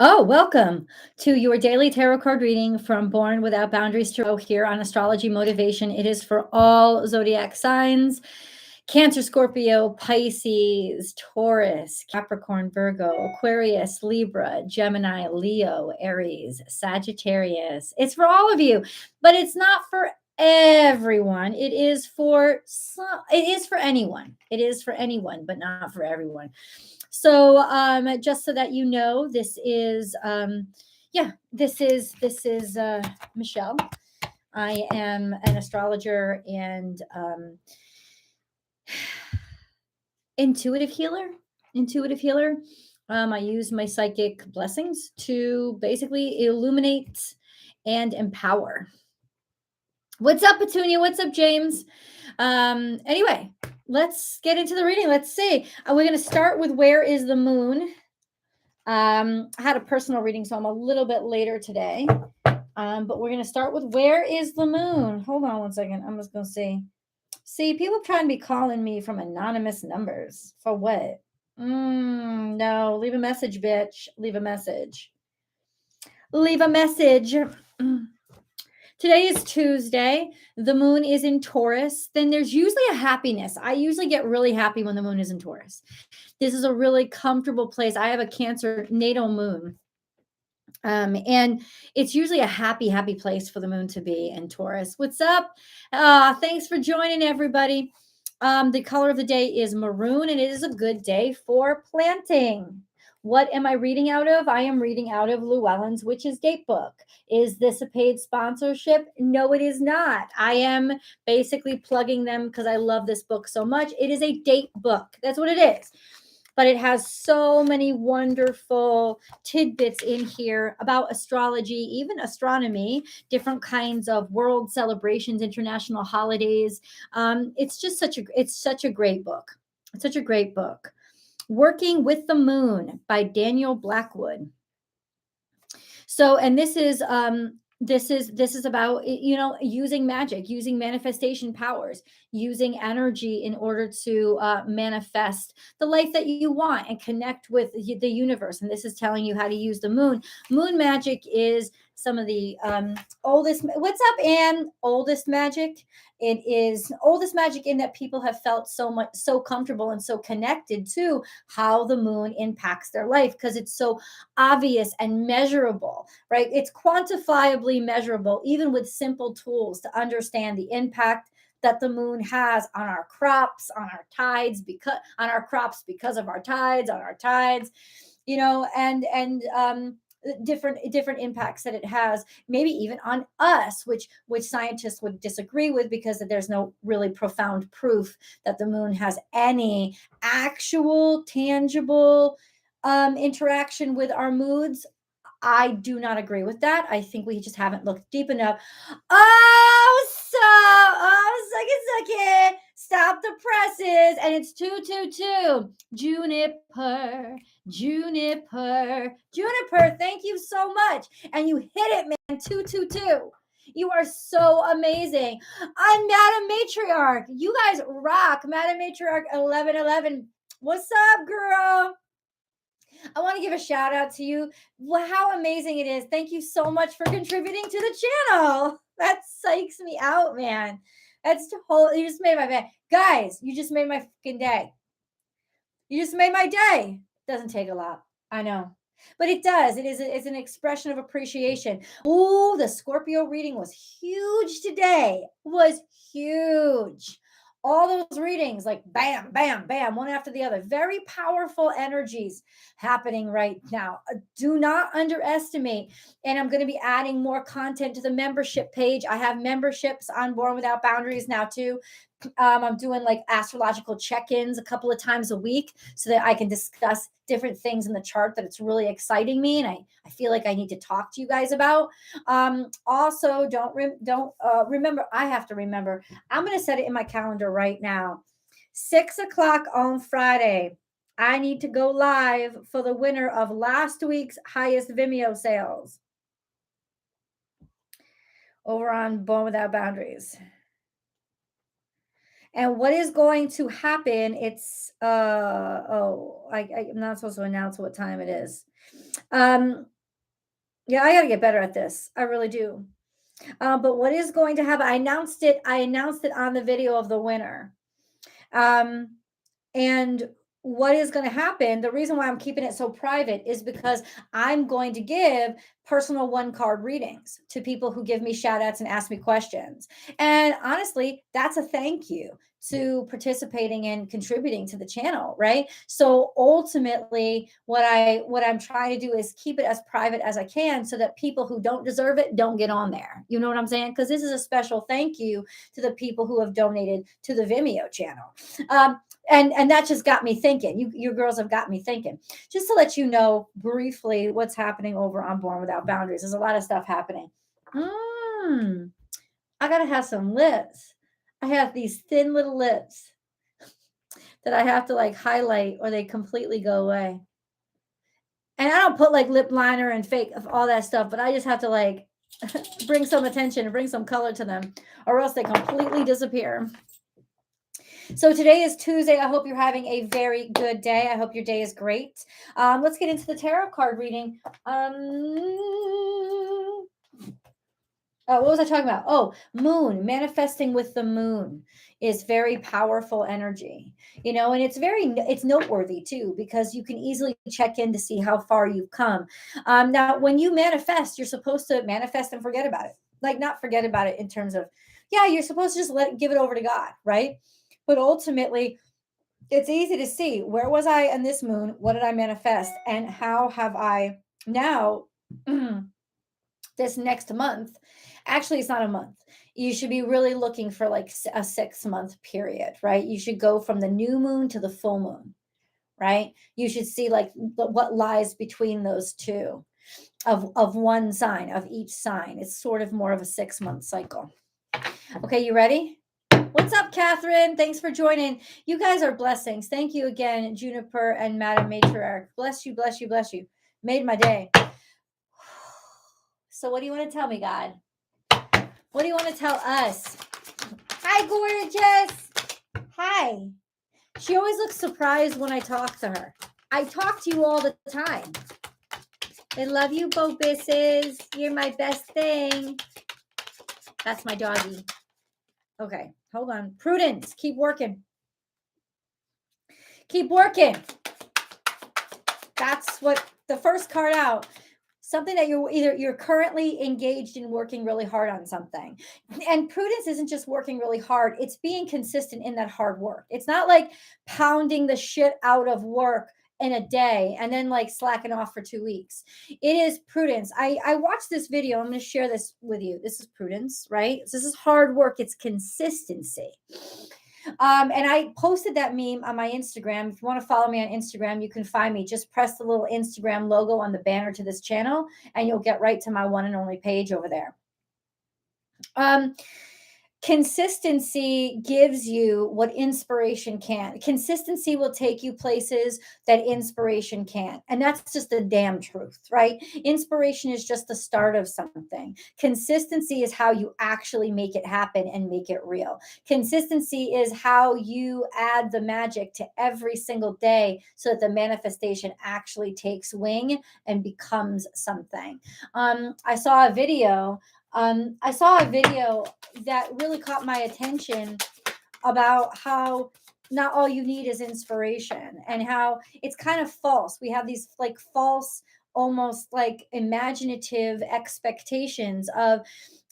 Oh, welcome to your daily tarot card reading from Born Without Boundaries Tarot here on Astrology Motivation. It is for all zodiac signs: Cancer, Scorpio, Pisces, Taurus, Capricorn, Virgo, Aquarius, Libra, Gemini, Leo, Aries, Sagittarius. It's for all of you, but it's not for everyone. It is for anyone. It is for anyone, but not for everyone. So just so that you know, this is Michelle. I am an astrologer and intuitive healer. Intuitive healer. I use my psychic blessings to basically illuminate and empower. What's up, Petunia? What's up, James? Anyway, let's get into the reading. Let's see. We're going to start with where is the moon? I had a personal reading, so I'm a little bit later today. But we're going to start with where is the moon? Hold on one second. I'm just going to see. See, people trying to be calling me from anonymous numbers. For what? No, leave a message, bitch. Leave a message. Leave a message. Today is Tuesday. The moon is in Taurus. Then there's usually a happiness. I usually get really happy when the moon is in Taurus. This is a really comfortable place. I have a Cancer natal moon. And it's usually a happy place for the moon to be in Taurus. What's up? Thanks for joining, everybody. The color of the day is maroon, and it is a good day for planting. What am I reading out of? I am reading out of Llewellyn's Witch's Datebook. Is this a paid sponsorship? No, it is not. I am basically plugging them because I love this book so much. It is a date book. That's what it is. But it has so many wonderful tidbits in here about astrology, even astronomy, different kinds of world celebrations, international holidays. It's such a great book. It's such a great book. Working with the Moon by Daniel Blackwood. So, and this is about, using magic, using manifestation powers, using energy in order to manifest the life that you want and connect with the universe. And this is telling you how to use the moon. Moon magic is some of the oldest. What's up, Anne? Oldest magic. It is oldest magic in that people have felt so comfortable and so connected to how the moon impacts their life because it's so obvious and measurable, right? It's quantifiably measurable, even with simple tools to understand the impact that the moon has on our crops, on our tides, because of our tides, on our tides, and different impacts that it has, maybe even on us, which scientists would disagree with because there's no really profound proof that the moon has any actual tangible interaction with our moods. I do not agree with that. I think we just haven't looked deep enough. Second. Stop the presses. And it's 222. Juniper. Thank you so much. And you hit it, man. 222. You are so amazing. I'm Madam Matriarch. You guys rock. Madam Matriarch 1111. What's up, girl? I want to give a shout out to you. How amazing it is. Thank you so much for contributing to the channel. That psychs me out, man. You just made my day. Guys, you just made my fucking day. You just made my day. Doesn't take a lot. I know. But it does. It's an expression of appreciation. Oh, the Scorpio reading was huge today. Was huge. All those readings, like bam, bam, bam, one after the other. Very powerful energies happening right now. Do not underestimate. And I'm going to be adding more content to the membership page. I have memberships on Born Without Boundaries now too. I'm doing like astrological check-ins a couple of times a week so that I can discuss different things in the chart that it's really exciting me and I feel like I need to talk to you guys about. Also, remember, I have to remember, I'm going to set it in my calendar right now. 6:00 on Friday, I need to go live for the winner of last week's highest Vimeo sales over on Born Without Boundaries. And what is going to happen? It's I'm not supposed to announce what time it is. Um, yeah, I gotta get better at this. I really do. But what is going to happen? I announced it. I announced it on the video of the winner. Um, and what is going to happen, the reason why I'm keeping it so private is because I'm going to give personal one card readings to people who give me shout outs and ask me questions. And honestly, that's a thank you to participating and contributing to the channel, right? So ultimately what I'm trying to do is keep it as private as I can so that people who don't deserve it don't get on there. You know what I'm saying? Because this is a special thank you to the people who have donated to the Vimeo channel. And that just got me thinking. You girls have got me thinking. Just to let you know briefly what's happening over on Born Without Boundaries. There's a lot of stuff happening. I gotta have some lips. I have these thin little lips that I have to like highlight or they completely go away. And I don't put like lip liner and fake of all that stuff, but I just have to like bring some attention and bring some color to them, or else they completely disappear. So today is Tuesday. I hope you're having a very good day. I hope your day is great. Let's get into the tarot card reading. What was I talking about? Oh, moon. Manifesting with the moon is very powerful energy, and it's noteworthy too, because you can easily check in to see how far you've come. Now, when you manifest, you're supposed to manifest and forget about it. Like, not forget about it in terms of, yeah, you're supposed to just give it over to God, right? But ultimately, it's easy to see, where was I in this moon? What did I manifest? And how have I now, this next month? Actually, it's not a month. You should be really looking for like a 6 month period, right? You should go from the new moon to the full moon, right? You should see like what lies between those two of one sign, of each sign. It's sort of more of a 6 month cycle. Okay, you ready? What's up, Catherine? Thanks for joining. You guys are blessings. Thank you again, Juniper and Madam Matriarch. Bless you, bless you, bless you. Made my day. So what do you want to tell me, God? What do you want to tell us? Hi, gorgeous. Hi. She always looks surprised when I talk to her. I talk to you all the time. I love you, Bobisses. You're my best thing. That's my doggy. Okay, hold on. Prudence, keep working. Keep working. That's what the first card out. Something that you're currently engaged in working really hard on something. And prudence isn't just working really hard, it's being consistent in that hard work. It's not like pounding the shit out of work in a day and then like slacking off for 2 weeks. It is prudence. I watched this video. I'm going to share this with you. This is prudence, right? So this is hard work. It's consistency. And I posted that meme on my Instagram. If you want to follow me on Instagram, you can find me. Just press the little Instagram logo on the banner to this channel, and you'll get right to my one and only page over there. Consistency gives you what inspiration can. Consistency will take you places that inspiration can't. And that's just the damn truth, right? Inspiration is just the start of something. Consistency is how you actually make it happen and make it real. Consistency is how you add the magic to every single day so that the manifestation actually takes wing and becomes something. I saw a video that really caught my attention about how not all you need is inspiration, and how it's kind of false. We have these like false, almost like imaginative expectations of,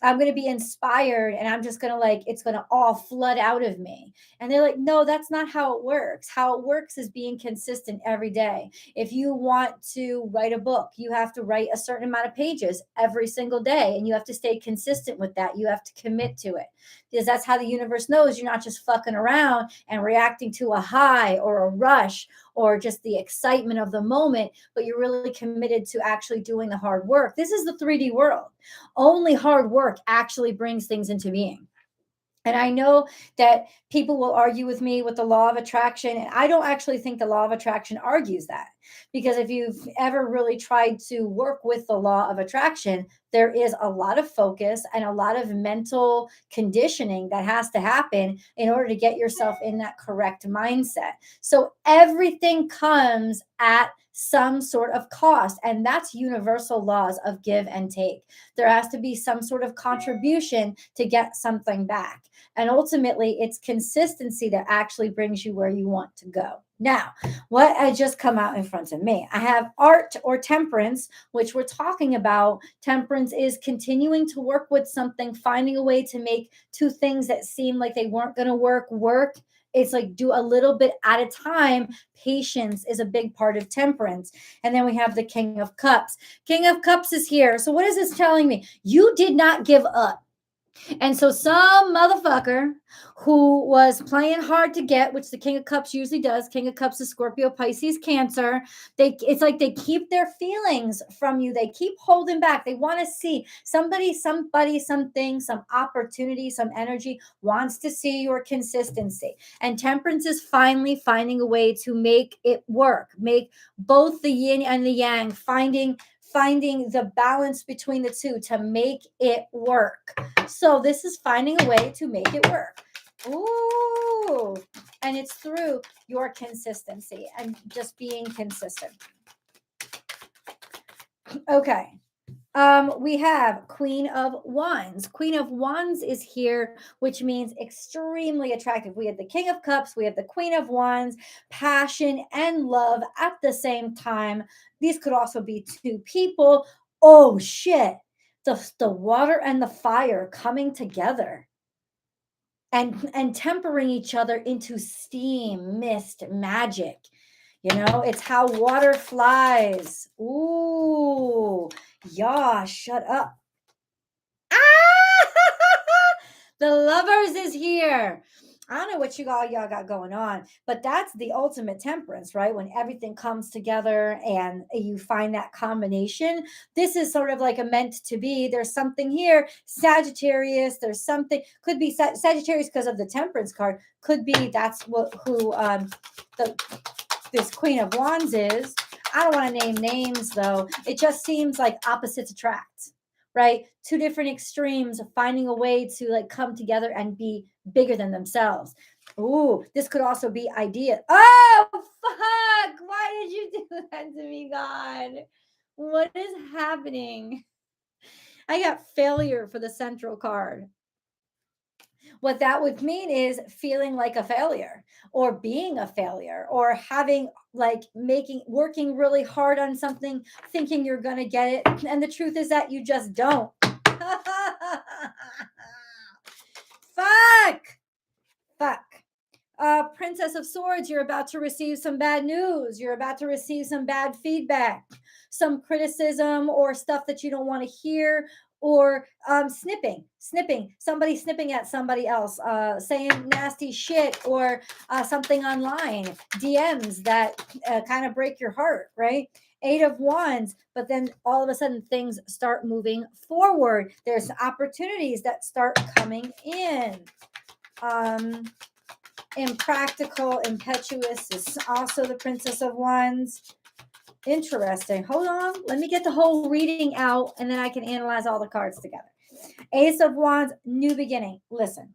I'm going to be inspired and I'm just going to like, it's going to all flood out of me. And they're like, no, that's not how it works. How it works is being consistent every day. If you want to write a book, you have to write a certain amount of pages every single day, and you have to stay consistent with that. You have to commit to it, because that's how the universe knows you're not just fucking around and reacting to a high or a rush or just the excitement of the moment, but you're really committed to actually doing the hard work. This is the 3D world. Only hard work actually brings things into being. And I know that people will argue with me with the law of attraction. And I don't actually think the law of attraction argues that. Because if you've ever really tried to work with the law of attraction, there is a lot of focus and a lot of mental conditioning that has to happen in order to get yourself in that correct mindset. So everything comes at some sort of cost. And that's universal laws of give and take. There has to be some sort of contribution to get something back. And ultimately, it's consistency that actually brings you where you want to go. Now, what had just come out in front of me? I have art or temperance, which we're talking about. Temperance is continuing to work with something, finding a way to make two things that seem like they weren't going to work. It's like do a little bit at a time. Patience is a big part of temperance. And then we have the King of Cups. King of Cups is here. So what is this telling me? You did not give up. And so some motherfucker who was playing hard to get, which the King of Cups usually does. King of Cups is Scorpio, Pisces, Cancer. It's like they keep their feelings from you. They keep holding back. They want to see somebody, something, some opportunity, some energy wants to see your consistency. And temperance is finally finding a way to make it work, make both the yin and the yang, finding the balance between the two to make it work. So this is finding a way to make it work. Ooh, and it's through your consistency and just being consistent. Okay. We have Queen of Wands. Queen of Wands is here, which means extremely attractive. We have the King of Cups, we have the Queen of Wands, passion and love at the same time. These could also be two people. Oh shit. The water and the fire coming together and tempering each other into steam, mist, magic. You know, it's how water flies. Ooh, yeah, shut up. Ah! The Lovers is here. I don't know what y'all got going on, but that's the ultimate temperance, right? When everything comes together and you find that combination. This is sort of like a meant to be. There's something here, Sagittarius. There's something, could be Sagittarius because of the temperance card. Could be that's who this Queen of Wands is. I don't want to name names though. It just seems like opposites attract, right? Two different extremes of finding a way to like come together and be bigger than themselves. Ooh, this could also be idea. Oh, fuck. Why did you do that to me, God? What is happening? I got failure for the central card. What that would mean is feeling like a failure or being a failure or having like working really hard on something, thinking you're going to get it. And the truth is that you just don't. Fuck. Princess of Swords, you're about to receive some bad news. You're about to receive some bad feedback, some criticism or stuff that you don't want to hear, or snipping, somebody snipping at somebody else, saying nasty shit, or something online, DMs that kind of break your heart, right? 8 of Wands, but then all of a sudden things start moving forward. There's opportunities that start coming in. Impractical, impetuous is also the Princess of Wands. Interesting. Hold on. Let me get the whole reading out and then I can analyze all the cards together. Ace of Wands, new beginning. Listen,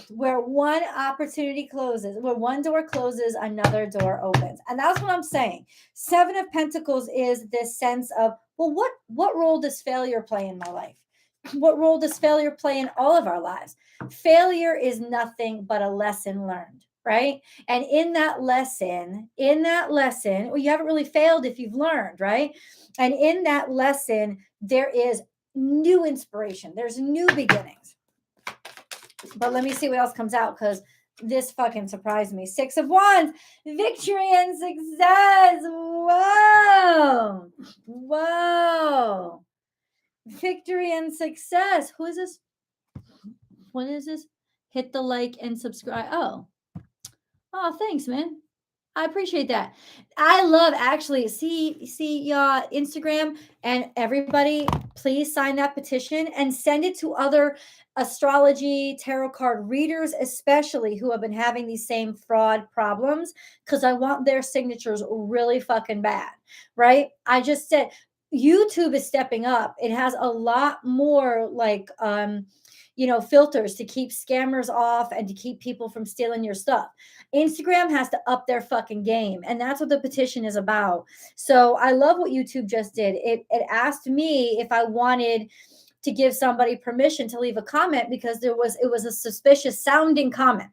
where one opportunity closes, where one door closes, another door opens. And that's what I'm saying. 7 of Pentacles is this sense of, well, what role does failure play in my life? What role does failure play in all of our lives? Failure is nothing but a lesson learned, right? And in that lesson, well, you haven't really failed if you've learned, right? And in that lesson, there is new inspiration. There's new beginnings. But let me see what else comes out because this fucking surprised me. 6 of Wands, victory and success. Whoa. Victory and success. Who is this? What is this? Hit the like and subscribe. Oh, thanks, man. I appreciate that. I love actually see y'all Instagram and everybody please sign that petition and send it to other astrology tarot card readers, especially who have been having these same fraud problems, because I want their signatures really fucking bad. Right. I just said YouTube is stepping up. It has a lot more like filters to keep scammers off and to keep people from stealing your stuff. Instagram has to up their fucking game. And that's what the petition is about. So I love what YouTube just did. It asked me if I wanted to give somebody permission to leave a comment because it was a suspicious sounding comment,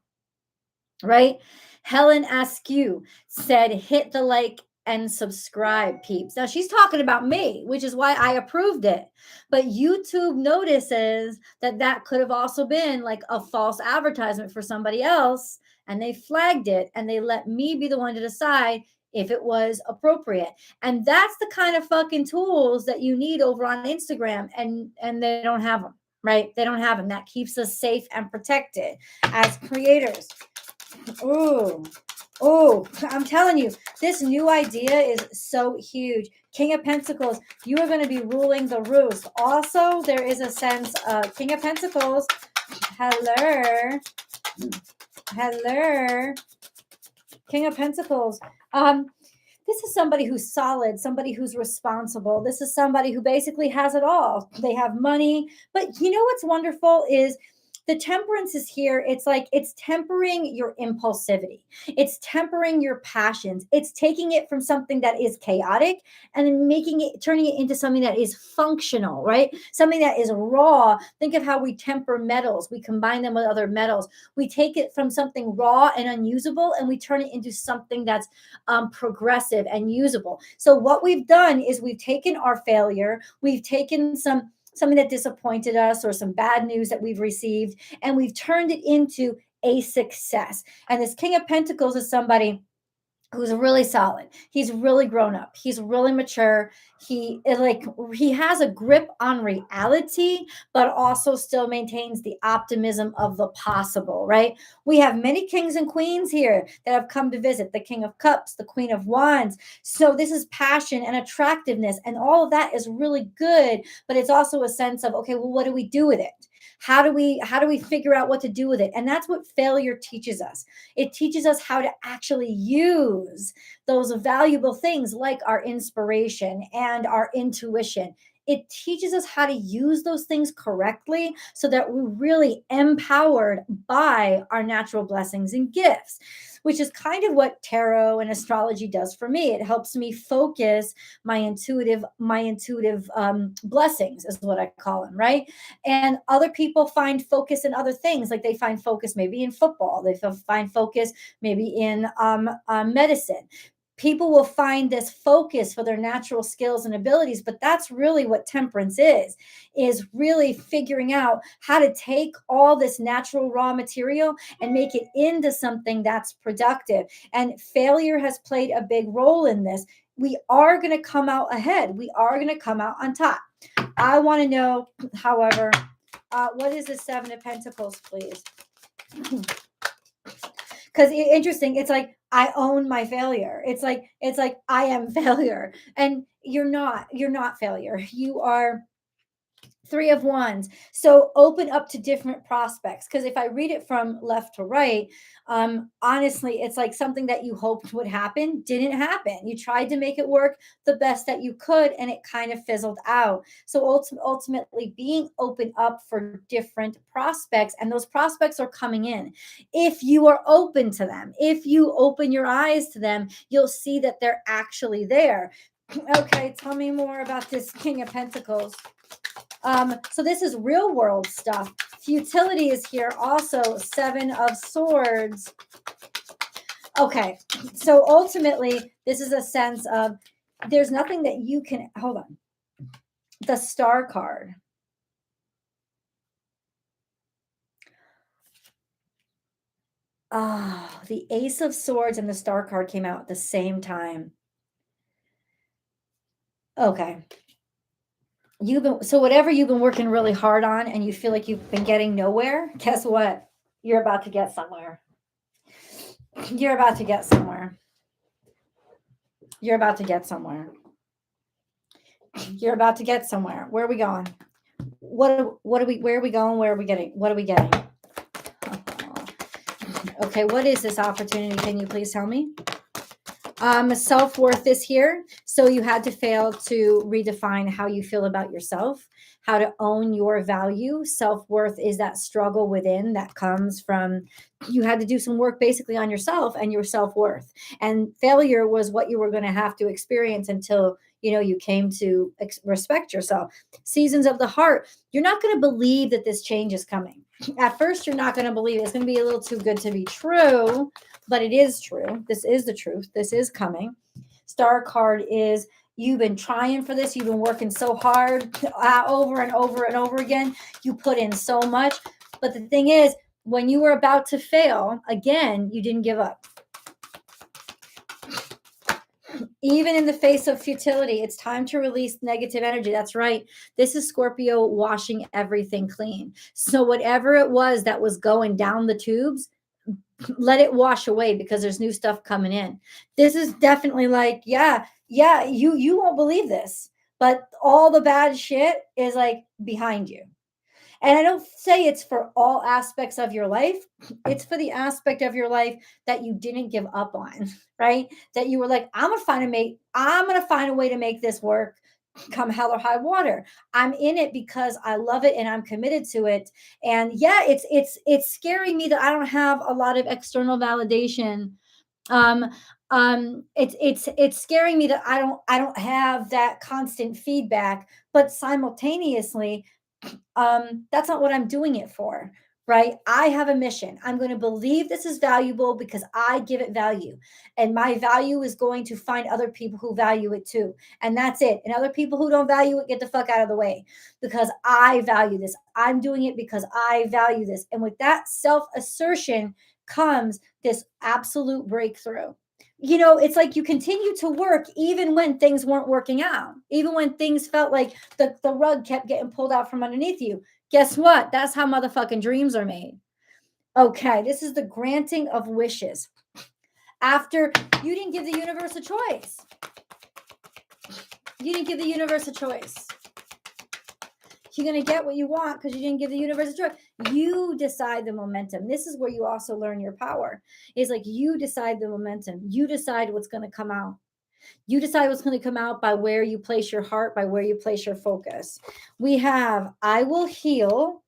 right? Helen Askew said, hit the like and subscribe, peeps. Now she's talking about me, which is why I approved it. But YouTube notices that that could have also been like a false advertisement for somebody else. And they flagged it and they let me be the one to decide if it was appropriate. And that's the kind of fucking tools that you need over on Instagram. And they don't have them, right? They don't have them. That keeps us safe and protected as creators. Oh, I'm telling you, this new idea is so huge. King of Pentacles, you are going to be ruling the roost. Also, there is a sense of King of Pentacles. Hello. King of Pentacles. This is somebody who's solid, somebody who's responsible. This is somebody who basically has it all. They have money. But you know what's wonderful is the temperance is here. It's like it's tempering your impulsivity. It's tempering your passions. It's taking it from something that is chaotic and then turning it into something that is functional, right? Something that is raw. Think of how we temper metals. We combine them with other metals. We take it from something raw and unusable and we turn it into something that's progressive and usable. So what we've done is we've taken our failure. We've taken something that disappointed us or some bad news that we've received, and we've turned it into a success. And this King of Pentacles is somebody who's really solid. He's really grown up. He's really mature. He has a grip on reality, but also still maintains the optimism of the possible, right? We have many kings and queens here that have come to visit. The King of Cups, the Queen of Wands. So this is passion and attractiveness, and all of that is really good, but it's also a sense of, okay, well, what do we do with it? How do we figure out what to do with it? And that's what failure teaches us. It teaches us how to actually use those valuable things like our inspiration and our intuition. It teaches us how to use those things correctly so that we're really empowered by our natural blessings and gifts, which is kind of what tarot and astrology does for me. It helps me focus my intuitive blessings, is what I call them, right? And other people find focus in other things, like they find focus maybe in football, they find focus maybe in medicine. People will find this focus for their natural skills and abilities, but that's really what temperance is really figuring out how to take all this natural raw material and make it into something that's productive. And failure has played a big role in this. We are going to come out ahead. We are going to come out on top. I want to know, however, what is the Seven of Pentacles, please? Because interesting, it's like I own my failure. It's like I am failure, and you're not failure. You are Three of Wands. So open up to different prospects. Because if I read it from left to right, honestly, it's like something that you hoped would happen didn't happen. You tried to make it work the best that you could, and it kind of fizzled out. So ultimately, being open up for different prospects, and those prospects are coming in. If you are open to them, if you open your eyes to them, you'll see that they're actually there. Okay, tell me more about this King of Pentacles. So this is real world stuff. Futility is here also. Seven of Swords. Okay, so ultimately, this is a sense of there's nothing that you can, hold on. The Star card. Oh, the Ace of Swords and the Star card came out at the same time. Okay. So whatever you've been working really hard on and you feel like you've been getting nowhere, guess what? You're about to get somewhere. You're about to get somewhere. You're about to get somewhere. You're about to get somewhere. Where are we going? What are we, where are we going? Where are we getting? What are we getting? Okay, what is this opportunity? Can you please tell me? Self-worth is here. So you had to fail to redefine how you feel about yourself, how to own your value. Self-worth is that struggle within that comes from you had to do some work basically on yourself and your self-worth. And failure was what you were going to have to experience until you came to respect yourself. Seasons of the heart. You're not going to believe that this change is coming. At first, you're not going to believe it. It's going to be a little too good to be true, but it is true. This is the truth. This is coming. Star card is you've been trying for this. You've been working so hard over and over and over again. You put in so much. But the thing is, when you were about to fail, again, you didn't give up. Even in the face of futility, it's time to release negative energy. That's right. This is Scorpio washing everything clean. So whatever it was that was going down the tubes, let it wash away because there's new stuff coming in. This is definitely like, yeah, you won't believe this, but all the bad shit is like behind you. And I don't say it's for all aspects of your life. It's for the aspect of your life that you didn't give up on, right? That you were like, I'm gonna find a way to make this work come hell or high water. I'm in it because I love it and I'm committed to it. And yeah, it's scaring me that I don't have a lot of external validation. um it's scaring me that I don't have that constant feedback, but simultaneously that's not what I'm doing it for, right? I have a mission. I'm going to believe this is valuable because I give it value, and my value is going to find other people who value it too, and that's it. And other people who don't value it, get the fuck out of the way, because I value this. I'm doing it because I value this, and with that self assertion comes this absolute breakthrough. It's like you continue to work even when things weren't working out, even when things felt like the rug kept getting pulled out from underneath you. Guess what? That's how motherfucking dreams are made. Okay, this is the granting of wishes. After you didn't give the universe a choice. You didn't give the universe a choice. You're going to get what you want because you didn't give the universe a choice. You decide the momentum. This is where you also learn your power. It's like you decide the momentum. You decide what's going to come out. You decide what's going to come out by where you place your heart, by where you place your focus. We have, I will heal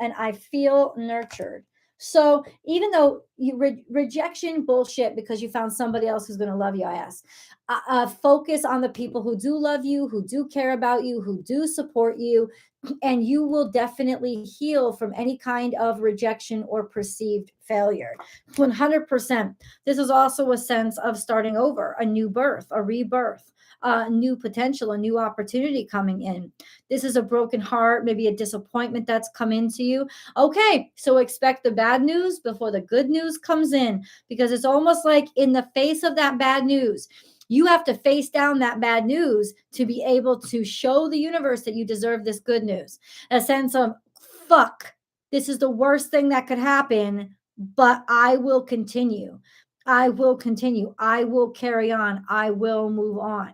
and I feel nurtured. So even though you rejection bullshit because you found somebody else who's going to love your ass, focus on the people who do love you, who do care about you, who do support you, and you will definitely heal from any kind of rejection or perceived failure. 100%. This is also a sense of starting over, a new birth, a rebirth, a new potential, a new opportunity coming in. This is a broken heart, maybe a disappointment that's come into you. Okay, so expect the bad news before the good news comes in, because it's almost like in the face of that bad news, you have to face down that bad news to be able to show the universe that you deserve this good news. A sense of, fuck, this is the worst thing that could happen, but I will continue. I will continue. I will carry on. I will move on,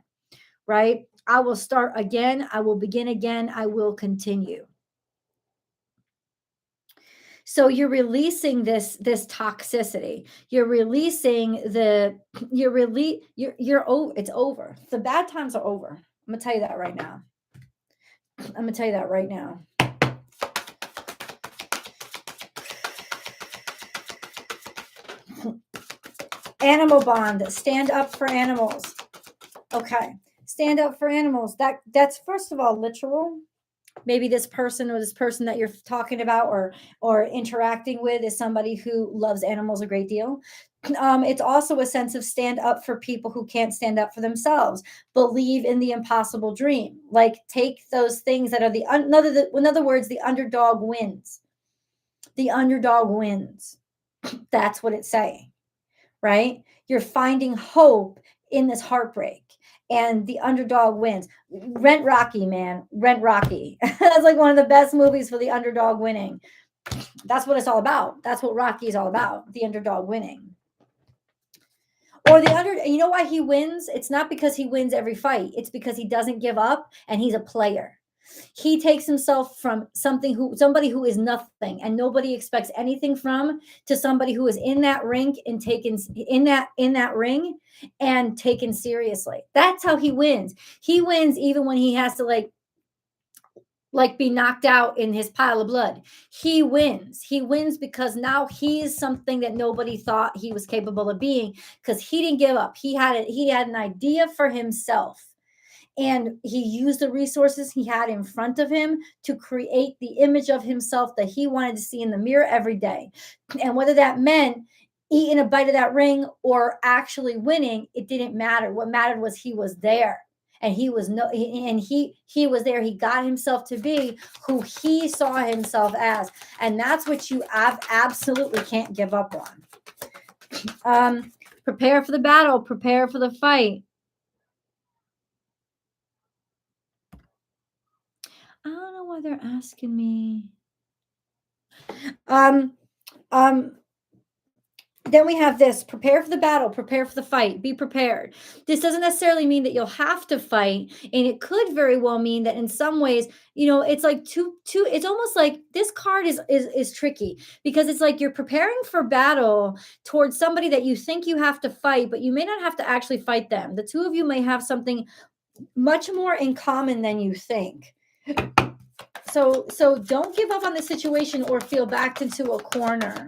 right? I will start again. I will begin again. I will continue. So you're releasing this toxicity. You're releasing you're oh, it's over. The bad times are over. I'm gonna tell you that right now. I'm gonna tell you that right now. Animal bond. Stand up for animals. Okay. Stand up for animals. That's first of all literal. Maybe this person that you're talking about or interacting with is somebody who loves animals a great deal. It's also a sense of stand up for people who can't stand up for themselves. Believe in the impossible dream. Like take those things that are in other words, the underdog wins. The underdog wins. That's what it's saying, right? You're finding hope in this heartbreak, and the underdog wins. Rent Rocky, man. Rent Rocky. That's like one of the best movies for the underdog winning. That's what it's all about. That's what Rocky is all about, the underdog winning. Or you know why he wins? It's not because he wins every fight. It's because he doesn't give up and he's a player. He takes himself from somebody who is nothing and nobody expects anything from, to somebody who is in that ring and taken in that ring and taken seriously. That's how he wins. He wins even when he has to be knocked out in his pile of blood. He wins. He wins because now he is something that nobody thought he was capable of being, because he didn't give up. He had an idea for himself, and he used the resources he had in front of him to create the image of himself that he wanted to see in the mirror every day. And whether that meant eating a bite of that ring or actually winning, it didn't matter. What mattered was he was there. And he was he was there. He got himself to be who he saw himself as. And that's what you absolutely can't give up on. Prepare for the battle, prepare for the fight. I don't know why they're asking me. Um, um, then we have this: prepare for the battle, prepare for the fight, be prepared. This doesn't necessarily mean that you'll have to fight, and it could very well mean that in some ways, it's like it's almost like this card is tricky, because it's like you're preparing for battle towards somebody that you think you have to fight, but you may not have to actually fight them. The two of you may have something much more in common than you think. So don't give up on the situation or feel backed into a corner.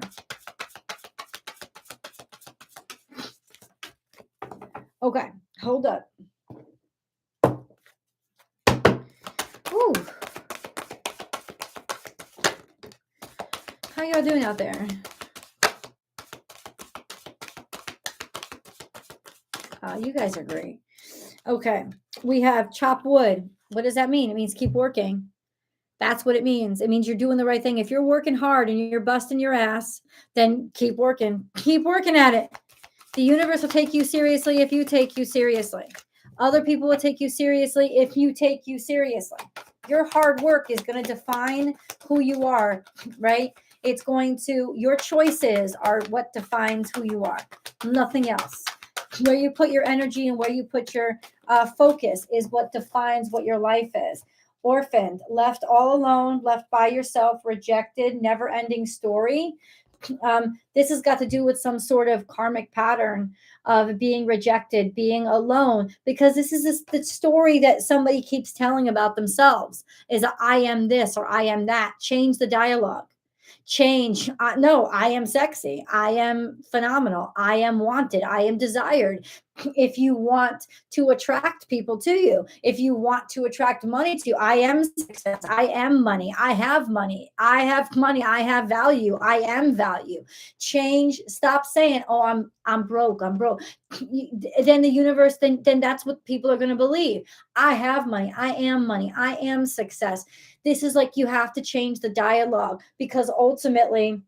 Okay, hold up. Ooh. How y'all doing out there? You guys are great. Okay, we have chop wood. What does that mean? It means keep working. That's what it means. It means you're doing the right thing. If you're working hard and you're busting your ass, then keep working. Keep working at it. The universe will take you seriously if you take you seriously. Other people will take you seriously if you take you seriously. Your hard work is going to define who you are, right? Your choices are what defines who you are, nothing else. Where you put your energy and where you put your focus is what defines what your life is. Orphaned, left all alone, left by yourself, rejected, never ending story. This has got to do with some sort of karmic pattern of being rejected, being alone, because this is the story that somebody keeps telling about themselves is I am this or I am that. Change the dialogue. Change. No, I am sexy. I am phenomenal. I am wanted. I am desired. If you want to attract people to you, if you want to attract money to you, I am success. I am money. I have money. I have money. I have value. I am value. Change. Stop saying, "Oh, I'm broke. I'm broke." Then the universe. Then that's what people are going to believe. I have money. I am money. I am success. This is like you have to change the dialogue, because ultimately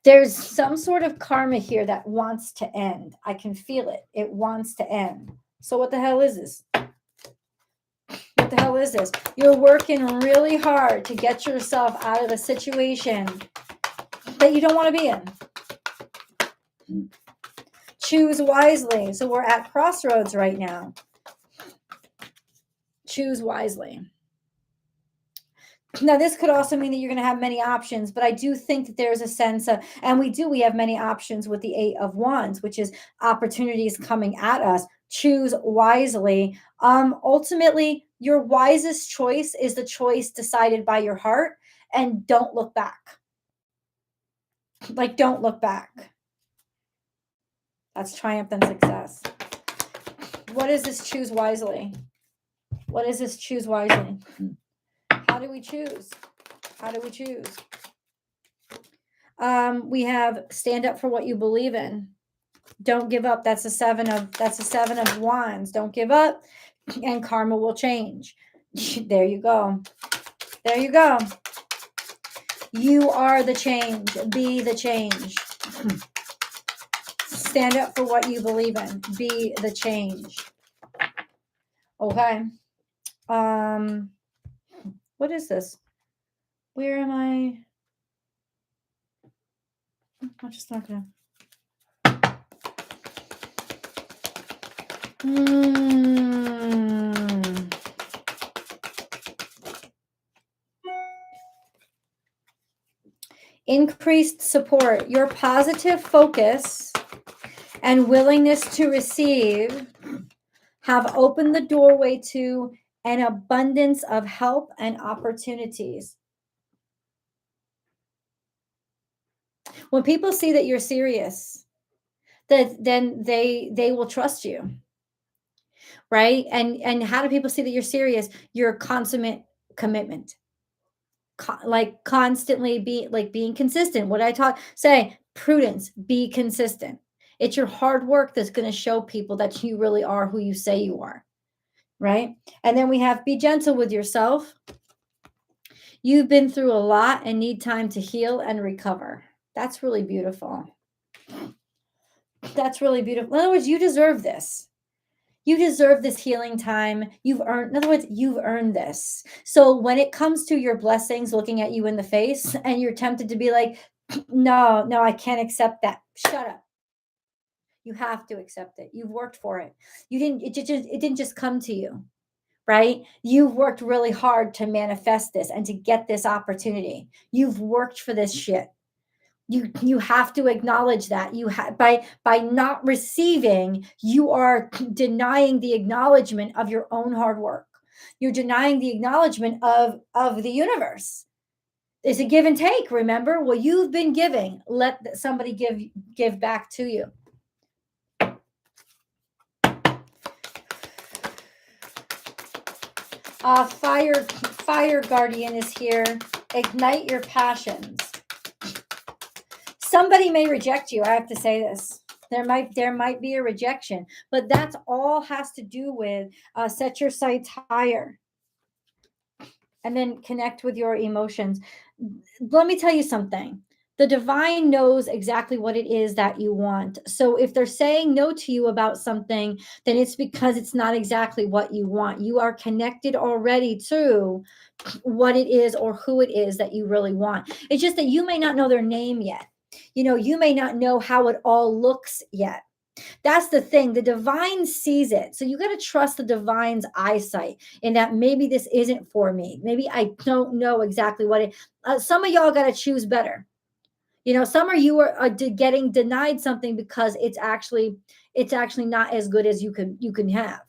there's some sort of karma here that wants to end. I can feel it. It wants to end. So what the hell is this? What the hell is this? You're working really hard to get yourself out of a situation that you don't want to be in. Choose wisely. So we're at crossroads right now. Choose wisely. Now, this could also mean that you're going to have many options, but I do think that there's a sense of, and we have many options with the 8 of Wands, which is opportunities coming at us. Choose wisely. Ultimately, your wisest choice is the choice decided by your heart, and don't look back. Like, don't look back. That's triumph and success. What is this choose wisely? What is this choose wisely? How do we choose? How do we choose? We have stand up for what you believe in. Don't give up. That's a seven of wands. Don't give up, and karma will change. There you go. There you go. You are the change. Be the change. Stand up for what you believe in. Be the change. Okay. What is this? Where am I? I'm just not gonna. Mm. Increased support. Your positive focus and willingness to receive have opened the doorway to an abundance of help and opportunities. When people see that you're serious, that then they will trust you, right? And how do people see that you're serious? Your consummate commitment, like constantly being consistent. What I taught, say prudence, be consistent. It's your hard work that's going to show people that you really are who you say you are, right? And then we have be gentle with yourself. You've been through a lot and need time to heal and recover. That's really beautiful. That's really beautiful. In other words, you deserve this. You deserve this healing time. You've earned, in other words, you've earned this. So when it comes to your blessings looking at you in the face and you're tempted to be like, no, no, I can't accept that. Shut up. You have to accept it. You've worked for it. It didn't just come to you, right? You've worked really hard to manifest this and to get this opportunity. You've worked for this shit. You have to acknowledge that by not receiving, you are denying the acknowledgement of your own hard work. You're denying the acknowledgement of the universe. It's a give and take, remember? Well, you've been giving, let somebody give back to you. Fire guardian is here. Ignite your passions. Somebody may reject you. I have to say this. There might be a rejection, but that's all has to do with set your sights higher and then connect with your emotions. Let me tell you something. The divine knows exactly what it is that you want. So if they're saying no to you about something, then it's because it's not exactly what you want. You are connected already to what it is or who it is that you really want. It's just that you may not know their name yet. You may not know how it all looks yet. That's the thing. The divine sees it. So you got to trust the divine's eyesight in that maybe this isn't for me. Maybe I don't know exactly what it. Some of y'all got to choose better. Some of you are getting denied something because it's actually not as good as you can have,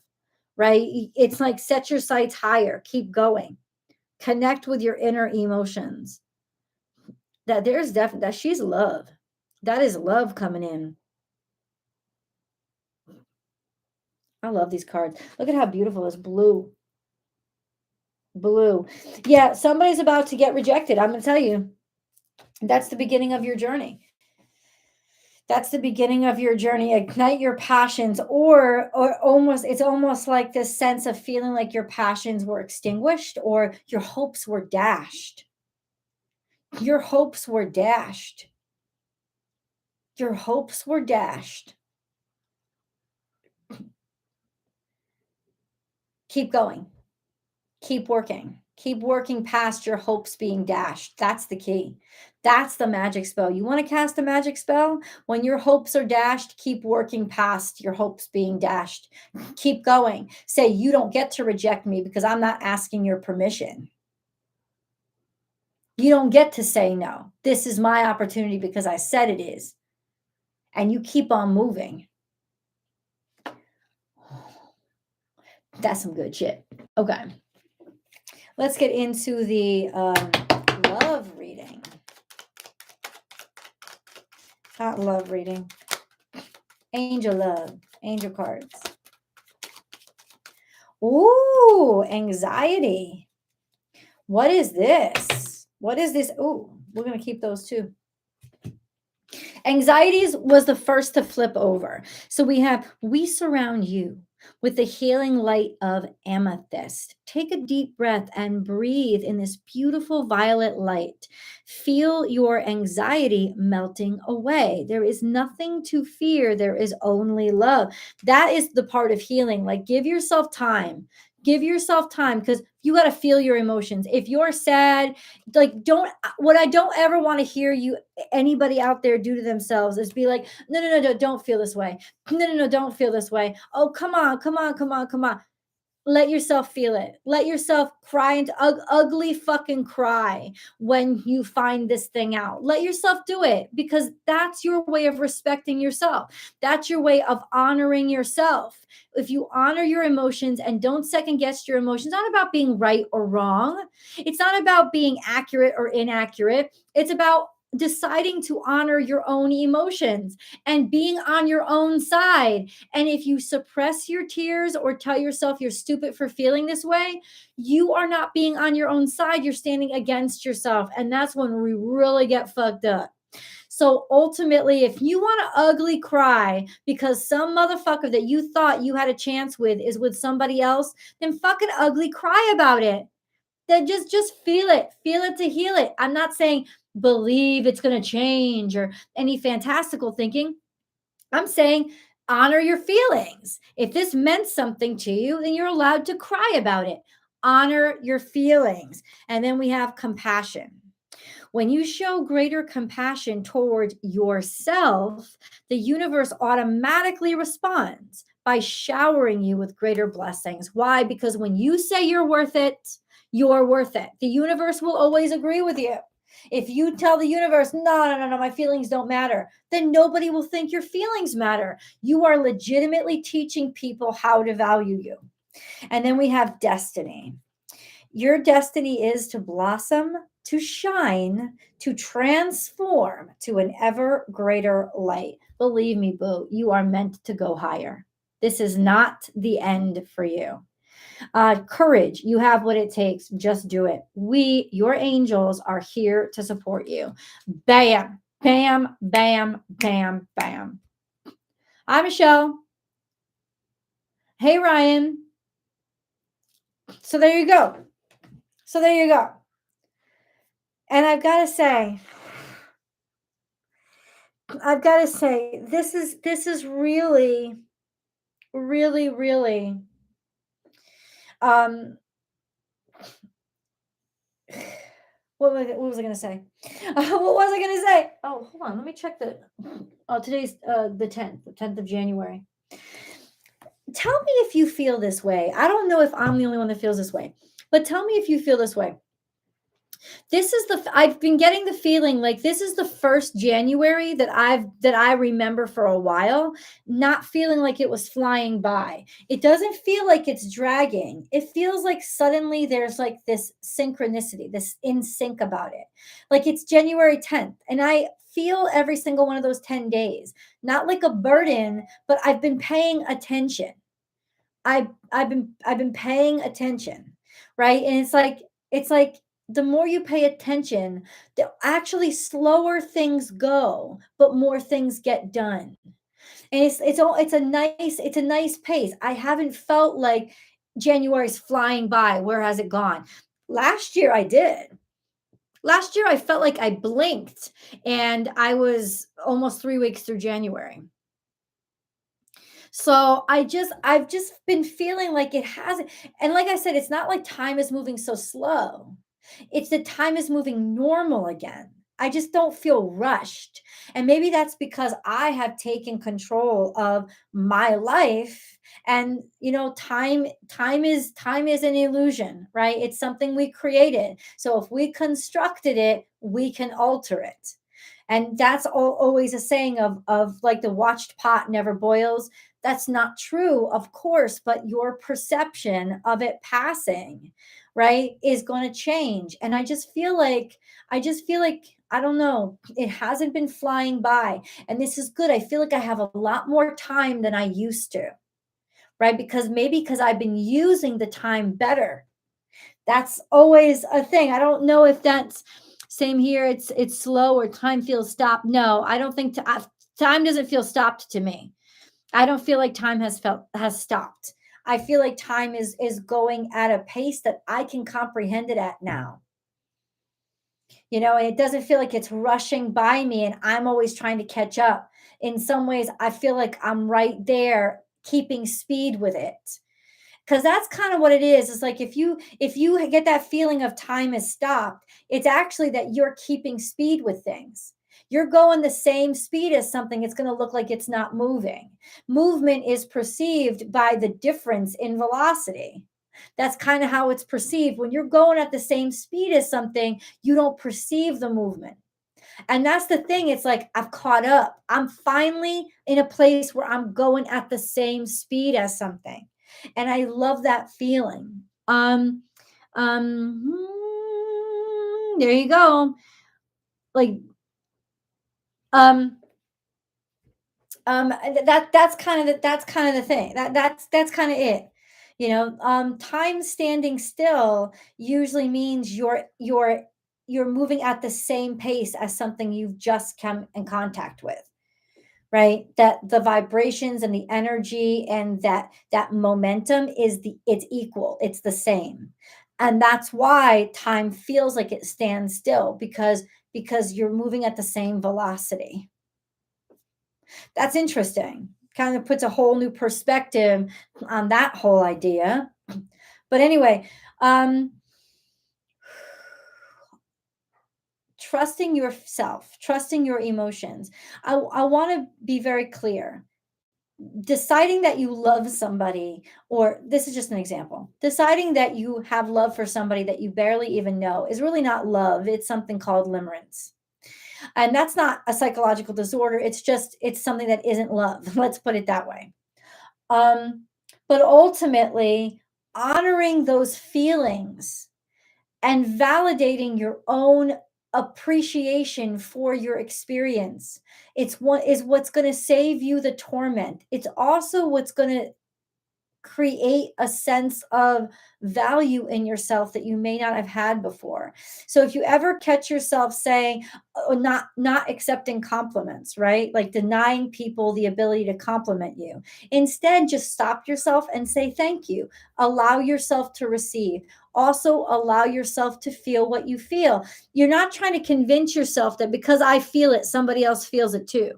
right? It's like set your sights higher, keep going, connect with your inner emotions. That there's definitely that she's love. That is love coming in. I love these cards. Look at how beautiful this blue. Blue. Yeah, somebody's about to get rejected. I'm going to tell you. That's the beginning of your journey. That's the beginning of your journey. Ignite your passions, or almost, it's almost like this sense of feeling like your passions were extinguished or your hopes were dashed. Your hopes were dashed. Your hopes were dashed. Keep going. Keep working past your hopes being dashed. That's the key. That's the magic spell. You want to cast a magic spell? When your hopes are dashed, keep working past your hopes being dashed. Keep going. Say, you don't get to reject me because I'm not asking your permission. You don't get to say no. This is my opportunity because I said it is. And you keep on moving. That's some good shit. Okay. Let's get into the love reading. Not love reading. Angel love. Angel cards. Ooh, anxiety. What is this? What is this? Ooh, we're going to keep those too. Anxieties was the first to flip over. So we surround you with the healing light of amethyst. take a deep breath and breathe in this beautiful violet light. Feel your anxiety melting away. There is nothing to fear. There is only love. That is the part of healing. Like, give yourself time. Give yourself time, because you got to feel your emotions. If you're sad, like, what I don't ever want to hear anybody out there do to themselves is be like, no, no, no, no, don't feel this way. No, no, no, don't feel this way. Oh, come on, come on, come on, come on. Let yourself feel it. Let yourself cry into ugly fucking cry when you find this thing out. Let yourself do it, because that's your way of respecting yourself. That's your way of honoring yourself. If you honor your emotions and don't second guess your emotions, it's not about being right or wrong. It's not about being accurate or inaccurate. It's about deciding to honor your own emotions and being on your own side. And if you suppress your tears or tell yourself you're stupid for feeling this way, you are not being on your own side. You're standing against yourself. And that's when we really get fucked up. So ultimately, if you want to ugly cry because some motherfucker that you thought you had a chance with is with somebody else, then fucking ugly cry about it. Then just feel it to heal it. I'm not saying believe it's going to change or any fantastical thinking. I'm saying honor your feelings. If this meant something to you, then you're allowed to cry about it. Honor your feelings. And then we have compassion. When you show greater compassion towards yourself, the universe automatically responds by showering you with greater blessings. Why? Because when you say you're worth it, you're worth it. The universe will always agree with you. If you tell the universe, no, no, no, no, my feelings don't matter, then nobody will think your feelings matter. You are legitimately teaching people how to value you. And then we have destiny. Your destiny is to blossom, to shine, to transform to an ever greater light. Believe me, boo, you are meant to go higher. This is not the end for you. Courage, you have what it takes. Just do it. We, your angels, are here to support you. Bam, bam, bam, bam, bam. Hi, Michelle. Hey, Ryan. So there you go. And I've got to say, this is really, really, really, what was I going to say? What was I going to say? Oh, hold on. Let me check today's the 10th of January. Tell me if you feel this way. I don't know if I'm the only one that feels this way, but tell me if you feel this way. I've been getting the feeling like this is the first January that I remember for a while, not feeling like it was flying by. It doesn't feel like it's dragging. It feels like suddenly there's like this synchronicity, this in sync about it. Like it's January 10th, and I feel every single one of those 10 days, not like a burden, but I've been paying attention. I've been paying attention, right? And it's like the more you pay attention, the actually slower things go, but more things get done. And it's a nice pace. I haven't felt like January's flying by. Where has it gone? Last year I did. Last year I felt like I blinked and I was almost 3 weeks through January. So I've just been feeling like it hasn't. And like I said, it's not like time is moving so slow. It's that time is moving normal again. I just don't feel rushed. And maybe that's because I have taken control of my life. And time is an illusion, right? It's something we created. So if we constructed it, we can alter it. And that's always a saying of like the watched pot never boils. That's not true, of course, but your perception of it passing, right, is going to change. And I just feel like I don't know, it hasn't been flying by, and this is good. I feel like I have a lot more time than I used to, right? Because I've been using the time better. That's always a thing. I don't know if that's same here. It's slow or time feels stopped. No, I don't think time doesn't feel stopped to me. I don't feel like time has stopped. I feel like time is going at a pace that I can comprehend it at now. And it doesn't feel like it's rushing by me and I'm always trying to catch up. In some ways, I feel like I'm right there keeping speed with it. Because that's kind of what it is. It's like if you get that feeling of time has stopped, it's actually that you're keeping speed with things. You're going the same speed as something, it's going to look like it's not moving. Movement is perceived by the difference in velocity. That's kind of how it's perceived. When you're going at the same speed as something, you don't perceive the movement. And that's the thing. It's like I've caught up. I'm finally in a place where I'm going at the same speed as something. And I love that feeling. There you go. Like, um, that's kind of the thing. That's kind of it. Time standing still usually means you're moving at the same pace as something you've just come in contact with, right? That the vibrations and the energy and that momentum it's equal, it's the same. And that's why time feels like it stands still, because you're moving at the same velocity. That's interesting. Kind of puts a whole new perspective on that whole idea. But anyway, trusting yourself, trusting your emotions. I want to be very clear. Deciding that you love somebody, or this is just an example, deciding that you have love for somebody that you barely even know is really not love. It's something called limerence. And that's not a psychological disorder. It's something that isn't love. Let's put it that way. Um, but ultimately, honoring those feelings and validating your own appreciation for your experience. What's going to save you the torment. It's also what's going to create a sense of value in yourself that you may not have had before. So if you ever catch yourself saying, not accepting compliments, right? Like denying people the ability to compliment you. Instead, just stop yourself and say thank you. Allow yourself to receive. Also allow yourself to feel what you feel. You're not trying to convince yourself that because I feel it, somebody else feels it too.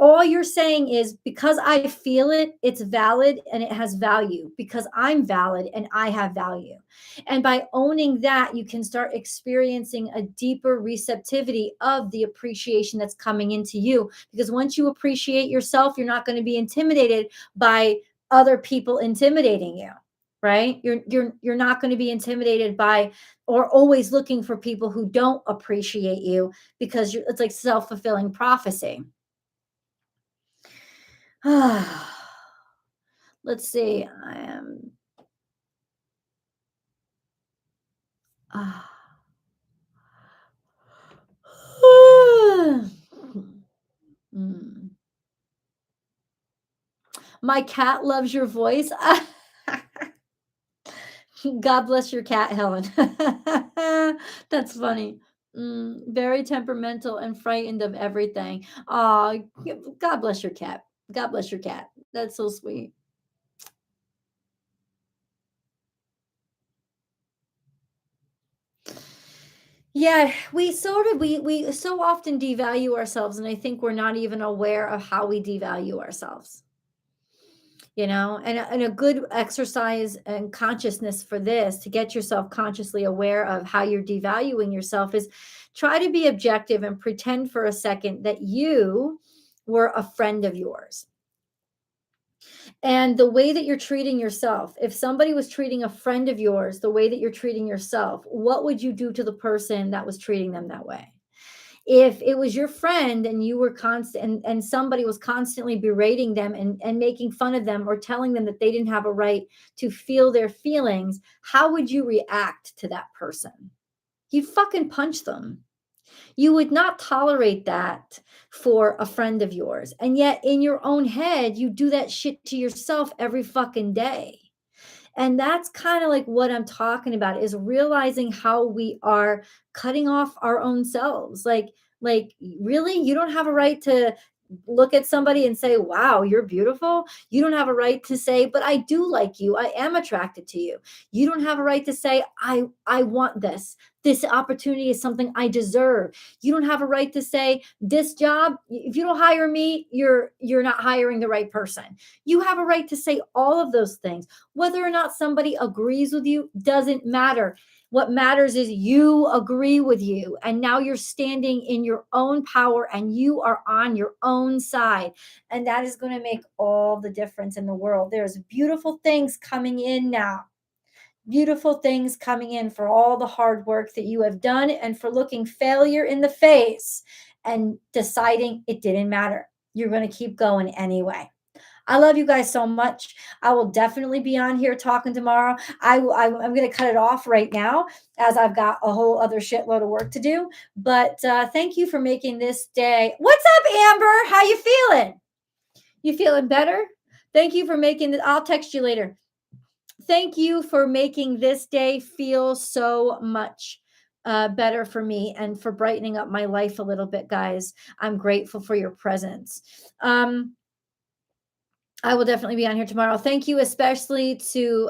All you're saying is because I feel it, it's valid and it has value because I'm valid and I have value. And by owning that, you can start experiencing a deeper receptivity of the appreciation that's coming into you. Because once you appreciate yourself, you're not going to be intimidated by other people intimidating you. Right? You're not going to be intimidated by or always looking for people who don't appreciate you, because it's like self-fulfilling prophecy. Let's see. I am. Mm. My cat loves your voice. God bless your cat, Helen. That's funny. Very temperamental and frightened of everything. Oh, God bless your cat. God bless your cat. That's so sweet. Yeah, we so often devalue ourselves, and I think we're not even aware of how we devalue ourselves. And a good exercise and consciousness for this, to get yourself consciously aware of how you're devaluing yourself, is try to be objective and pretend for a second that you were a friend of yours. And the way that you're treating yourself, if somebody was treating a friend of yours the way that you're treating yourself, what would you do to the person that was treating them that way? If it was your friend and you were constant and somebody was constantly berating them and making fun of them or telling them that they didn't have a right to feel their feelings, how would you react to that person? You'd fucking punch them. You would not tolerate that for a friend of yours. And yet in your own head, you do that shit to yourself every fucking day. And that's kind of like what I'm talking about, is realizing how we are cutting off our own selves. Like really, you don't have a right to look at somebody and say, wow, you're beautiful. You don't have a right to say, but I do like you. I am attracted to you. You don't have a right to say, I want this. This opportunity is something I deserve. You don't have a right to say this job, if you don't hire me, you're not hiring the right person. You have a right to say all of those things. Whether or not somebody agrees with you doesn't matter. What matters is you agree with you. And now you're standing in your own power and you are on your own side. And that is going to make all the difference in the world. There's beautiful things coming in now. Beautiful things coming in for all the hard work that you have done and for looking failure in the face and deciding it didn't matter. You're going to keep going anyway. I love you guys so much. I will definitely be on here talking tomorrow. I'm going to cut it off right now as I've got a whole other shitload of work to do. But thank you for making this day. What's up, Amber? How you feeling? You feeling better? Thank you for making it. I'll text you later. Thank you for making this day feel so much better for me and for brightening up my life a little bit, guys. I'm grateful for your presence. I will definitely be on here tomorrow. Thank you especially to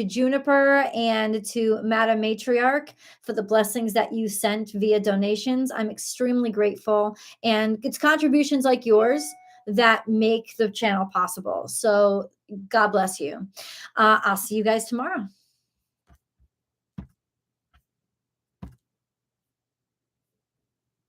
Juniper and to Madam Matriarch for the blessings that you sent via donations. I'm extremely grateful, and it's contributions like yours that make the channel possible. So God bless you. I'll see you guys tomorrow.